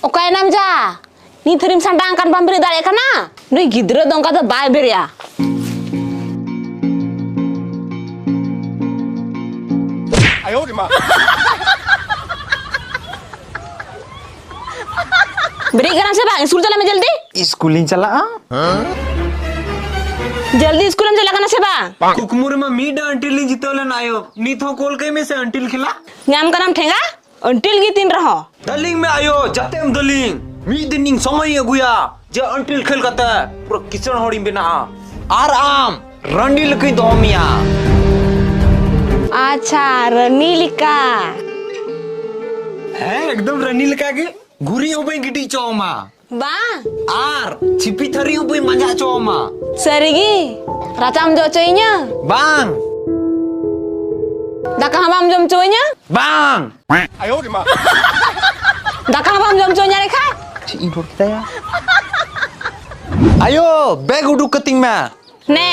Okai namja. Ni terim sandang kan bambiri dare kana. Nui gidra dong kada bai beria. Ayo di ma. Beri kana se bang school चला में जल्दी. School नहीं चला जल्दी school में चला kana se bang. कुकमुर में Mead until जितोले नायो नी थो कोल के में से अंटिल खिला Nyam kanam ठेंगा. Until gitin raho. दलिंग में आयो जतेम दलिंग मी दिनिंग समय गुया जे अंटिल खेल कता पूरा किचन होड़ी बिना आर आम रंडिल की दोमिया अच्छा रनीलिका. है एकदम रंडिल का के गुरी हो बई गिटी चौमा Bang. आर छिपी थरी हो बई मजा चौमा Serigi. Racam jo cuinya. बांग Daka habam jom cuinya. बांग Ayo di ma. Daka habam jom cuinya rekha. ची road kita ya ayo bag उडू कतिंग में Ne.